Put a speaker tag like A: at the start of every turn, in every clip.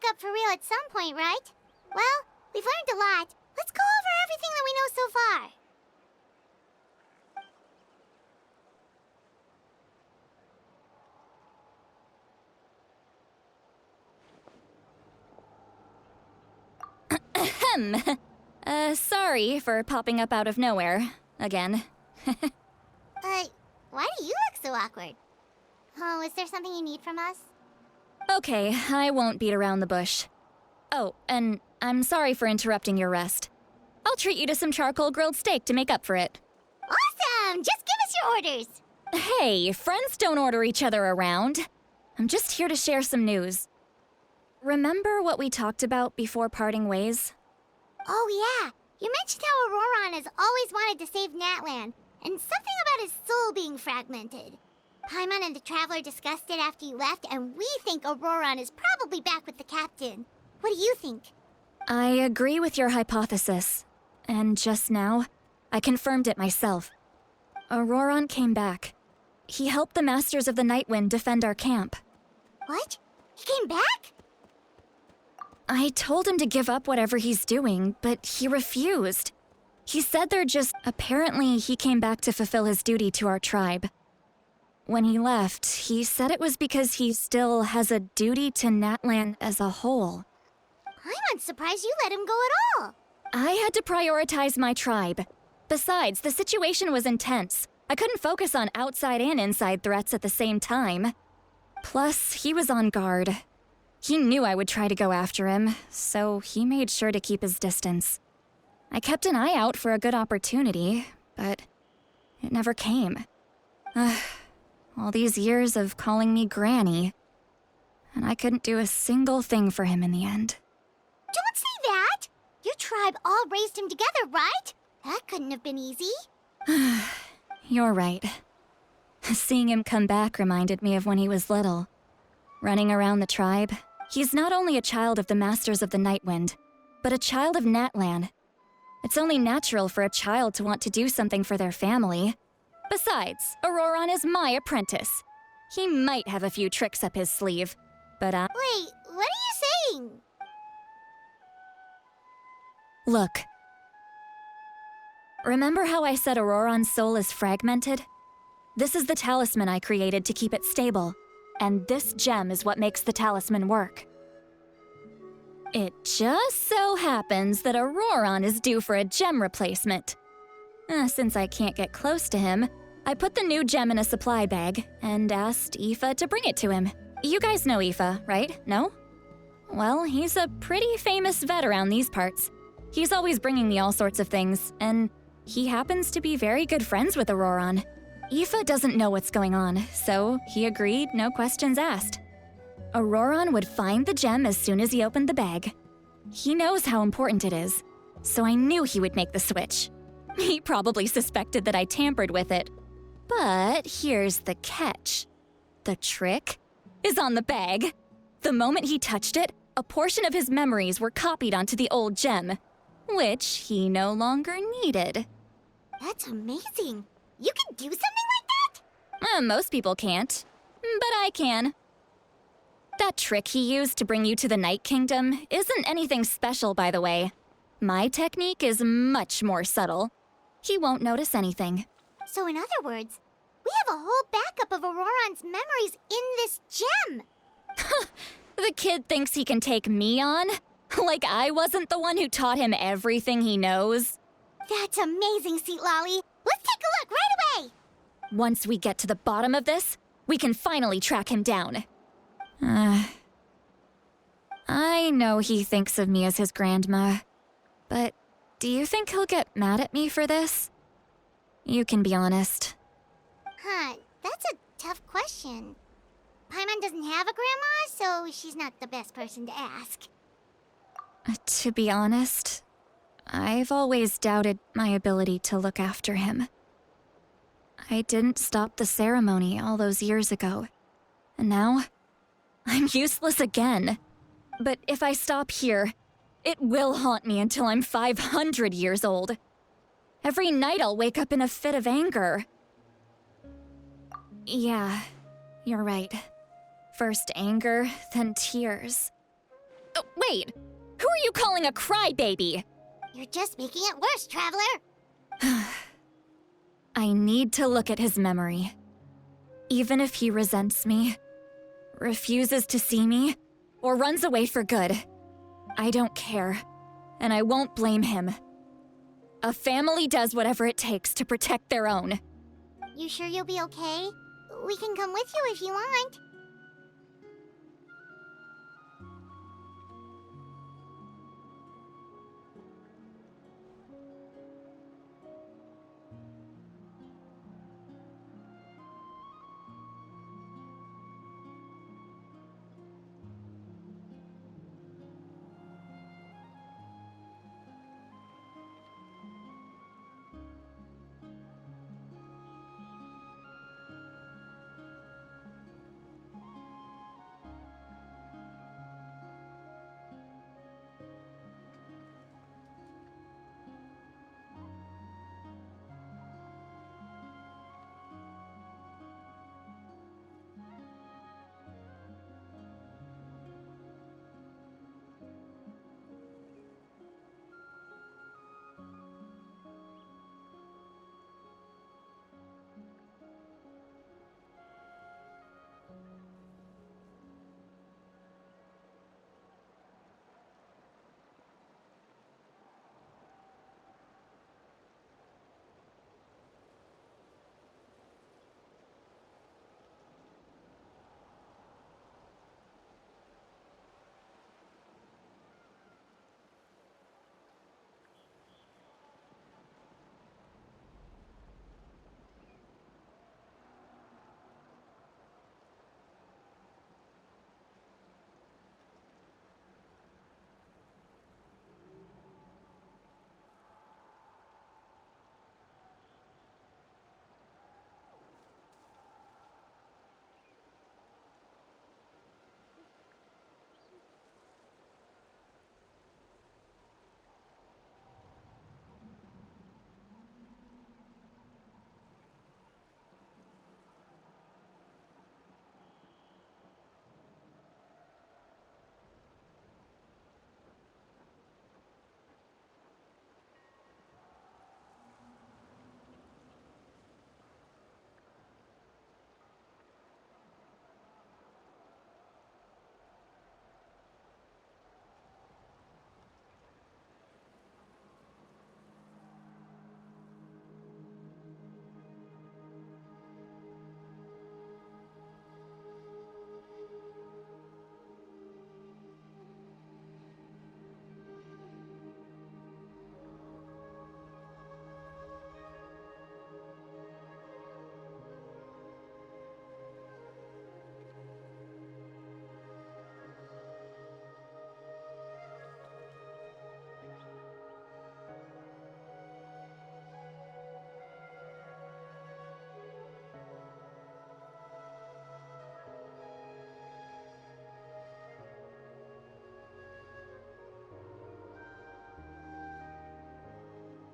A: up for real at some point, right? Well, we've learned a lot. Let's go over everything that we know so far.
B: Sorry for popping up out of nowhere. Again.
A: Why do you look so awkward? Oh, is there something you need from us?
B: Okay, I won't beat around the bush. Oh, and I'm sorry for interrupting your rest. I'll treat you to some charcoal grilled steak to make up for it.
A: Awesome! Just give us your orders!
B: Hey, friends don't order each other around. I'm just here to share some news. Remember what we talked about before parting ways?
A: Oh yeah, you mentioned how Ororon has always wanted to save Natlan, and something about his soul being fragmented. Paimon and the Traveler discussed it after you left, and we think Ororon is probably back with the captain. What do you think?
B: I agree with your hypothesis. And just now, I confirmed it myself. Ororon came back. He helped the Masters of the Nightwind defend our camp.
A: What? He came back?
B: I told him to give up whatever he's doing, but he refused. He said apparently he came back to fulfill his duty to our tribe. When he left, he said it was because he still has a duty to Natlan as a whole.
A: I'm unsurprised you let him go at all.
B: I had to prioritize my tribe. Besides, the situation was intense. I couldn't focus on outside and inside threats at the same time. Plus, he was on guard. He knew I would try to go after him, so he made sure to keep his distance. I kept an eye out for a good opportunity, but it never came. All these years of calling me Granny, and I couldn't do a single thing for him in the end.
A: Don't say that! Your tribe all raised him together, right? That couldn't have been easy.
B: You're right. Seeing him come back reminded me of when he was little. Running around the tribe, he's not only a child of the Masters of the Nightwind, but a child of Natlan. It's only natural for a child to want to do something for their family. Besides, Ororon is my apprentice. He might have a few tricks up his sleeve, but
A: Wait, what are you saying?
B: Look. Remember how I said Ororon's soul is fragmented? This is the talisman I created to keep it stable, and this gem is what makes the talisman work. It just so happens that Ororon is due for a gem replacement. Since I can't get close to him, I put the new gem in a supply bag and asked Aoife to bring it to him. You guys know Aoife, right? No? Well, he's a pretty famous vet around these parts. He's always bringing me all sorts of things, and he happens to be very good friends with Ororon. Aoife doesn't know what's going on, so he agreed, no questions asked. Ororon would find the gem as soon as he opened the bag. He knows how important it is, so I knew he would make the switch. He probably suspected that I tampered with it. But here's the catch. The trick is on the bag. The moment he touched it, a portion of his memories were copied onto the old gem, which he no longer needed.
A: That's amazing. You can do something like that?
B: Most people can't, but I can. That trick he used to bring you to the Night Kingdom isn't anything special, by the way. My technique is much more subtle. He won't notice anything.
A: So in other words, we have a whole backup of Ororon's memories in this gem.
B: The kid thinks he can take me on? Like I wasn't the one who taught him everything he knows?
A: That's amazing, Sweet Lolly. Let's take a look right away.
B: Once we get to the bottom of this, we can finally track him down. I know he thinks of me as his grandma, but do you think he'll get mad at me for this? You can be honest.
A: That's a tough question. Paimon doesn't have a grandma, so she's not the best person to ask.
B: To be honest, I've always doubted my ability to look after him. I didn't stop the ceremony all those years ago, and now I'm useless again. But if I stop here, it will haunt me until I'm 500 years old. Every night I'll wake up in a fit of anger. Yeah, you're right. First anger, then tears. Wait, who are you calling a crybaby?
A: You're just making it worse, Traveler.
B: I need to look at his memory. Even if he resents me, refuses to see me, or runs away for good, I don't care, and I won't blame him. A family does whatever it takes to protect their own.
A: You sure you'll be okay? We can come with you if you want.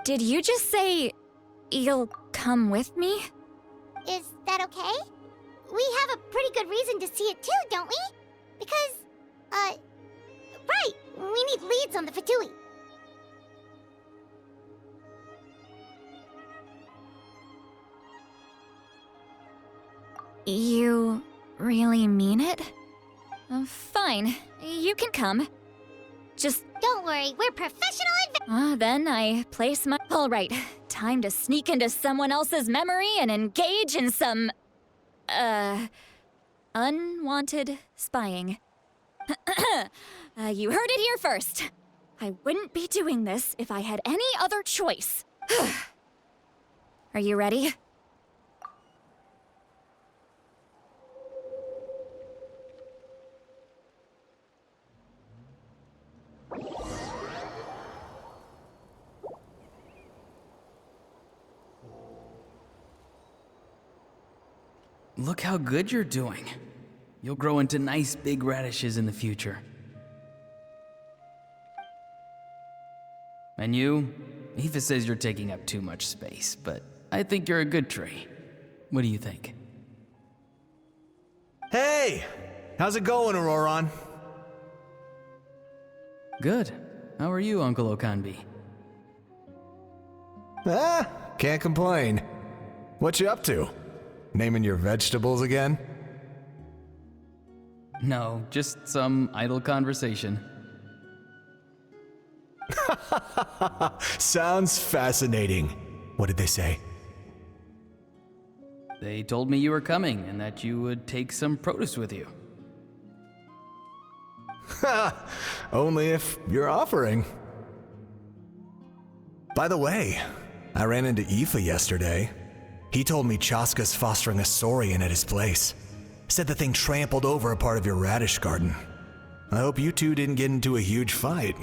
B: Did you just say you'll come with me?
A: Is that okay? We have a pretty good reason to see it too, don't we? Because, right, we need leads on the Fatui.
B: You really mean it? Fine, you can come. Just...
A: Don't worry, we're professional
B: then I place my... Alright, time to sneak into someone else's memory and engage in some... unwanted spying. You heard it here first. I wouldn't be doing this if I had any other choice. Are you ready?
C: Look how good you're doing. You'll grow into nice big radishes in the future. And you? Aoife says you're taking up too much space, but I think you're a good tree. What do you think?
D: Hey! How's it going, Ororon?
C: Good. How are you, Uncle Okanbi?
D: Can't complain. What you up to? Naming your vegetables again?
C: No, just some idle conversation.
D: Sounds fascinating. What did they say?
C: They told me you were coming and that you would take some produce with you.
D: Only if you're offering. By the way, I ran into Aoife yesterday. He told me Chaska's fostering a saurian at his place. Said the thing trampled over a part of your radish garden. I hope you two didn't get into a huge fight.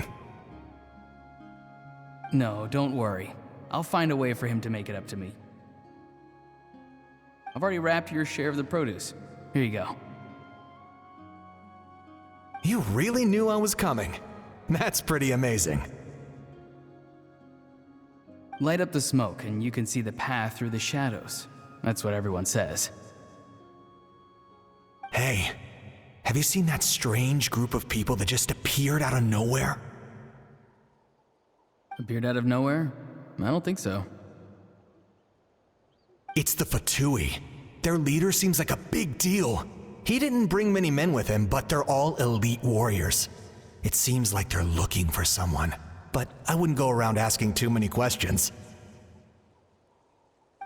C: No, don't worry. I'll find a way for him to make it up to me. I've already wrapped your share of the produce. Here you go.
D: You really knew I was coming. That's pretty amazing.
C: Light up the smoke and you can see the path through the shadows. That's what everyone says.
D: Hey, have you seen that strange group of people that just appeared out of nowhere?
C: Appeared out of nowhere? I don't think so.
D: It's the Fatui. Their leader seems like a big deal. He didn't bring many men with him, but they're all elite warriors. It seems like they're looking for someone, but I wouldn't go around asking too many questions.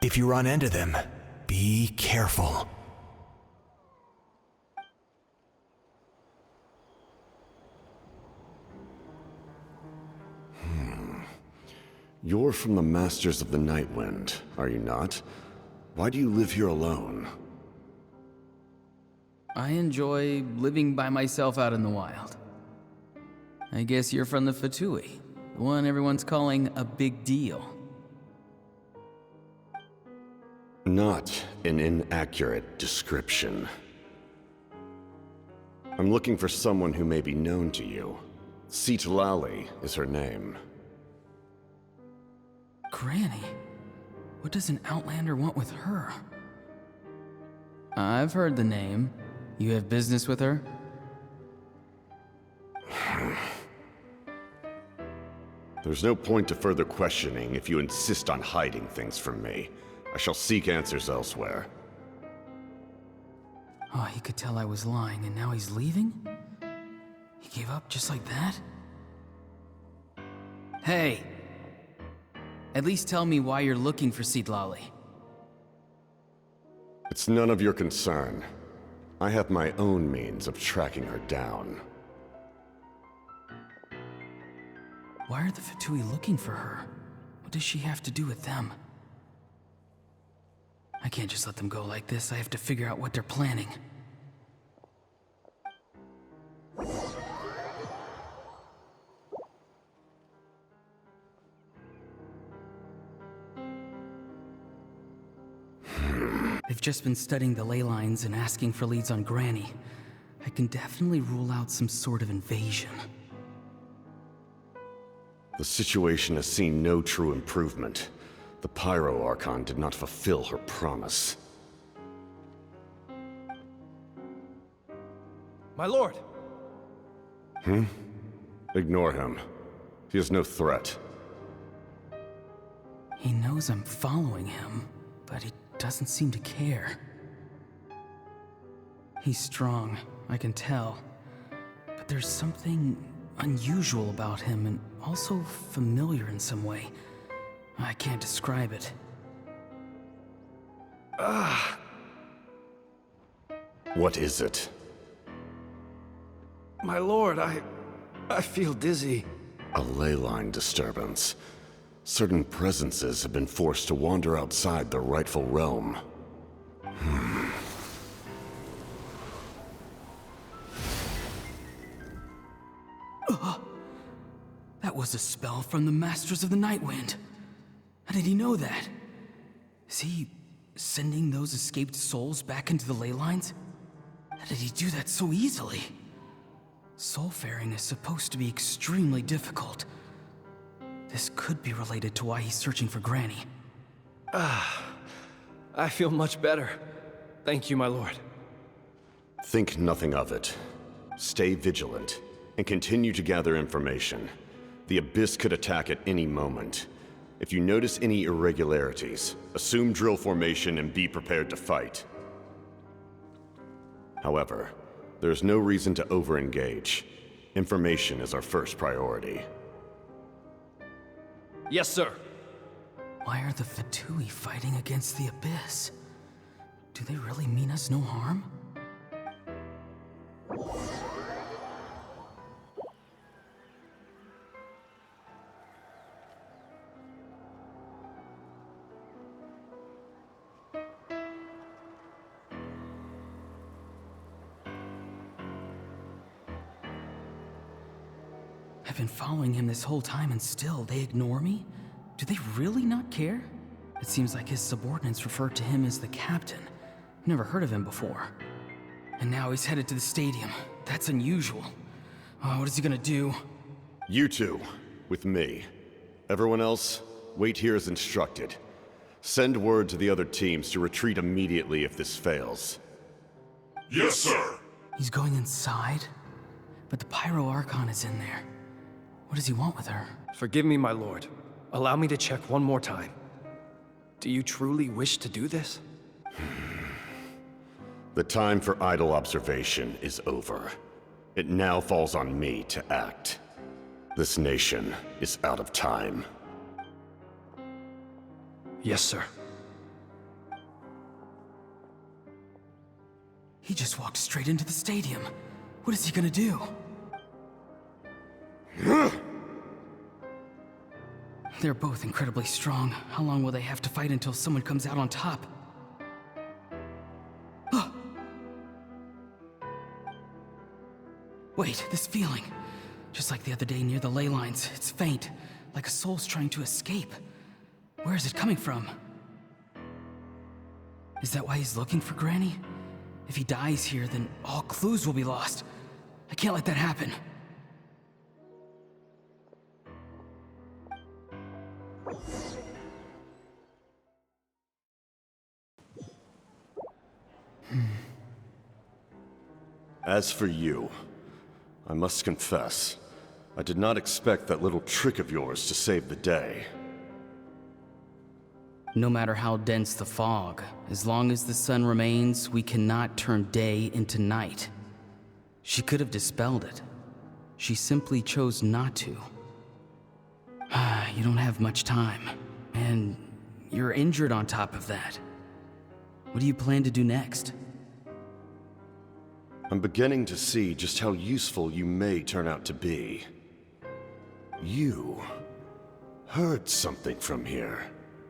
D: If you run into them, be careful.
E: You're from the Masters of the Nightwind, are you not? Why do you live here alone?
C: I enjoy living by myself out in the wild. I guess you're from the Fatui, the one everyone's calling a big deal.
E: Not an inaccurate description. I'm looking for someone who may be known to you. Citlali is her name.
C: Granny? What does an Outlander want with her? I've heard the name. You have business with her?
E: There's no point to further questioning if you insist on hiding things from me. I shall seek answers elsewhere.
C: Oh, he could tell I was lying and now he's leaving? He gave up just like that? Hey! At least tell me why you're looking for Citlali.
E: It's none of your concern. I have my own means of tracking her down.
C: Why are the Fatui looking for her? What does she have to do with them? I can't just let them go like this. I have to figure out what they're planning. They've just been studying the ley lines and asking for leads on Granny. I can definitely rule out some sort of invasion.
E: The situation has seen no true improvement. The Pyro Archon did not fulfill her promise.
F: My lord!
E: Ignore him. He is no threat.
C: He knows I'm following him, but he doesn't seem to care. He's strong, I can tell. But there's something unusual about him and also familiar in some way. I can't describe it.
E: What is it?
F: My lord, I feel dizzy.
E: A ley line disturbance. Certain presences have been forced to wander outside their rightful realm.
C: That was a spell from the Masters of the Nightwind. How did he know that? Is he sending those escaped souls back into the ley lines? How did he do that so easily? Soulfaring is supposed to be extremely difficult. This could be related to why he's searching for Granny.
F: I feel much better. Thank you, my lord.
E: Think nothing of it. Stay vigilant. and continue to gather information. The Abyss could attack at any moment. If you notice any irregularities, assume drill formation and be prepared to fight. However, there's no reason to over-engage. Information is our first priority.
F: Yes, sir.
C: Why are the Fatui fighting against the Abyss? Do they really mean us no harm? I've been following him this whole time and still they ignore me? Do they really not care? It seems like his subordinates refer to him as the captain. Never heard of him before. And now he's headed to the stadium. That's unusual. Oh, what is he gonna do?
E: You two, with me. Everyone else, wait here as instructed. Send word to the other teams to retreat immediately if this fails.
G: Yes, sir.
C: He's going inside? But the Pyro Archon is in there. What does he want with her?
F: Forgive me, my lord. Allow me to check one more time. Do you truly wish to do this?
E: The time for idle observation is over. It now falls on me to act. This nation is out of time.
F: Yes, sir.
C: He just walked straight into the stadium. What is he gonna do? They're both incredibly strong. How long will they have to fight until someone comes out on top? Wait, this feeling. Just like the other day near the ley lines, it's faint, like a soul's trying to escape. Where is it coming from? Is that why he's looking for Granny? If he dies here, then all clues will be lost. I can't let that happen.
E: As for you, I must confess, I did not expect that little trick of yours to save the day.
C: No matter how dense the fog, as long as the sun remains, we cannot turn day into night. She could have dispelled it. She simply chose not to. You don't have much time, and you're injured on top of that. What do you plan to do next?
E: I'm beginning to see just how useful you may turn out to be. You heard something from here,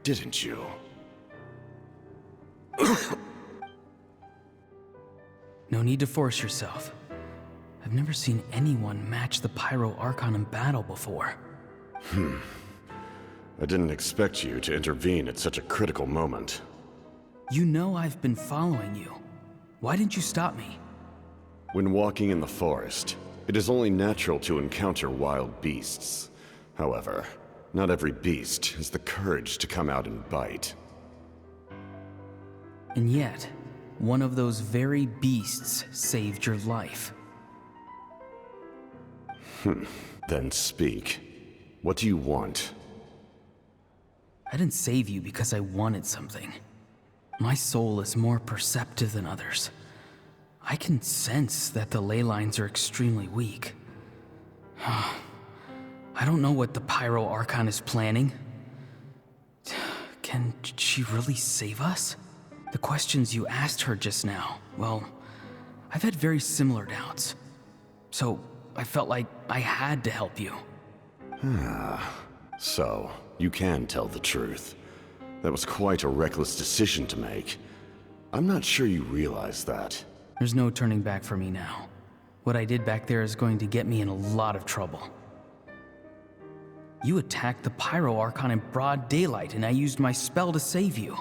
E: didn't you?
C: No need to force yourself. I've never seen anyone match the Pyro Archon in battle before.
E: I didn't expect you to intervene at such a critical moment.
C: You know I've been following you. Why didn't you stop me?
E: When walking in the forest, it is only natural to encounter wild beasts. However, not every beast has the courage to come out and bite.
C: And yet, one of those very beasts saved your life.
E: Then speak. What do you want?
C: I didn't save you because I wanted something. My soul is more perceptive than others. I can sense that the ley lines are extremely weak. I don't know what the Pyro Archon is planning. Can she really save us? The questions you asked her just now, well, I've had very similar doubts. So, I felt like I had to help you.
E: So, you can tell the truth. That was quite a reckless decision to make. I'm not sure you realize that.
C: There's no turning back for me now. What I did back there is going to get me in a lot of trouble. You attacked the Pyro Archon in broad daylight, and I used my spell to save you.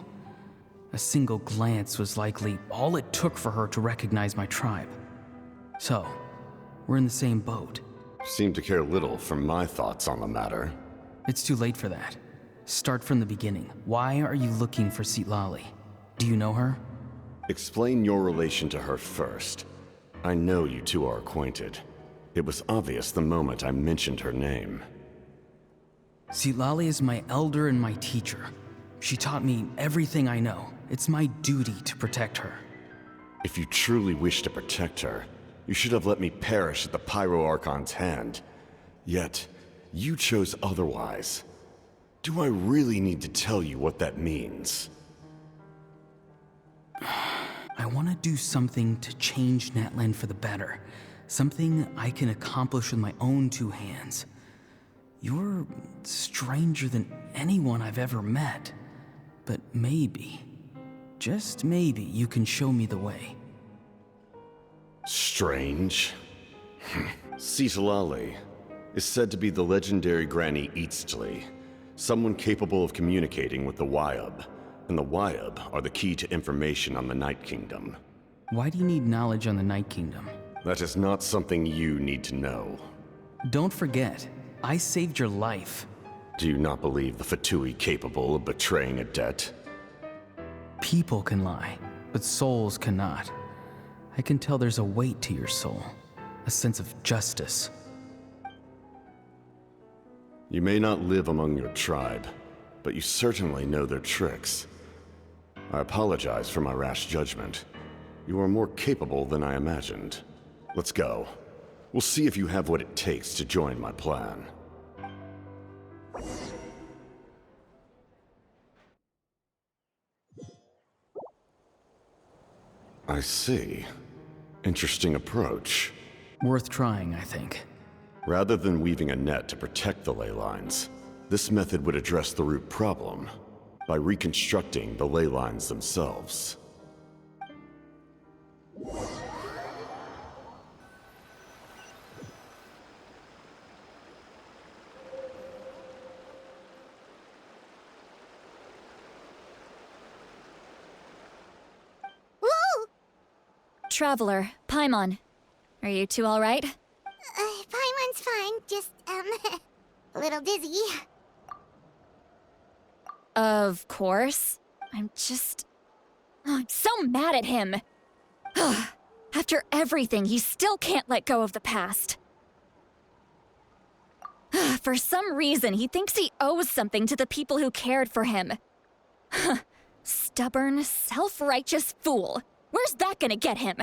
C: A single glance was likely all it took for her to recognize my tribe. So, we're in the same boat.
E: Seem to care little for my thoughts on the matter.
C: It's too late for that. Start from the beginning. Why are you looking for Citlali? Do you know her?
E: Explain your relation to her first. I know you two are acquainted. It was obvious the moment I mentioned her name.
C: Citlali is my elder and my teacher. She taught me everything I know. It's my duty to protect her.
E: If you truly wish to protect her, you should have let me perish at the Pyro Archon's hand. Yet, you chose otherwise. Do I really need to tell you what that means?
C: I want to do something to change Natlan for the better. Something I can accomplish with my own two hands. You're stranger than anyone I've ever met. But maybe, just maybe, you can show me the way.
E: Strange? Citlali is said to be the legendary Granny Eastly, someone capable of communicating with the Wyab, and the Wyab are the key to information on the Night Kingdom.
C: Why do you need knowledge on the Night Kingdom?
E: That is not something you need to know.
C: Don't forget, I saved your life.
E: Do you not believe the Fatui capable of betraying a debt?
C: People can lie, but souls cannot. I can tell there's a weight to your soul, a sense of justice.
E: You may not live among your tribe, but you certainly know their tricks. I apologize for my rash judgment. You are more capable than I imagined. Let's go. We'll see if you have what it takes to join my plan. I see. Interesting approach.
C: Worth trying, I think.
E: Rather than weaving a net to protect the ley lines, this method would address the root problem by reconstructing the ley lines themselves.
A: Woo!
B: Traveler, Paimon. Are you two alright?
A: Paimon's fine, just, a little dizzy.
B: Of course. I'm so mad at him. After everything, he still can't let go of the past. For some reason, he thinks he owes something to the people who cared for him. Stubborn, self-righteous fool. Where's that gonna get him?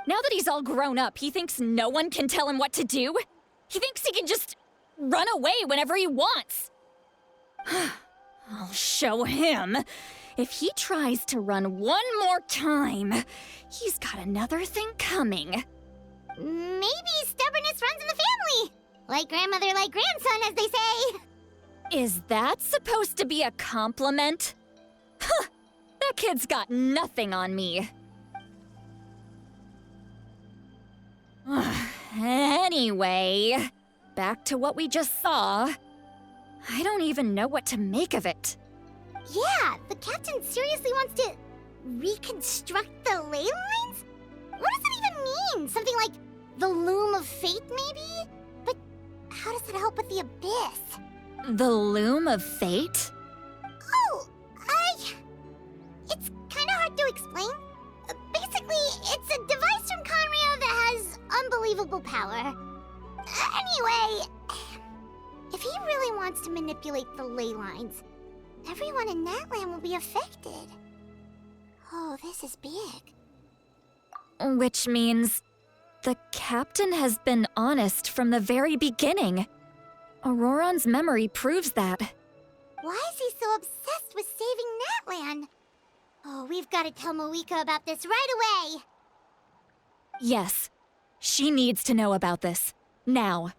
B: Now that he's all grown up, he thinks no one can tell him what to do? He thinks he can just run away whenever he wants. I'll show him. If he tries to run one more time, he's got another thing coming.
A: Maybe stubbornness runs in the family. Like grandmother, like grandson, as they say.
B: Is that supposed to be a compliment? That kid's got nothing on me. Anyway, back to what we just saw. I don't even know what to make of it.
A: Yeah, the captain seriously wants to reconstruct the ley lines? What does that even mean? Something like the loom of fate, maybe? But how does it help with the abyss?
B: The loom of fate?
A: Oh, it's kind of hard to explain. Basically, it's a device from Conrio that has unbelievable power. Anyway, if he really wants to manipulate the ley lines, everyone in Natlan will be affected. Oh, this is big.
B: Which means the captain has been honest from the very beginning. Ororon's memory proves that.
A: Why is he so obsessed with saving Natlan? Oh, we've got to tell Moeka about this right away.
B: Yes, she needs to know about this. Now.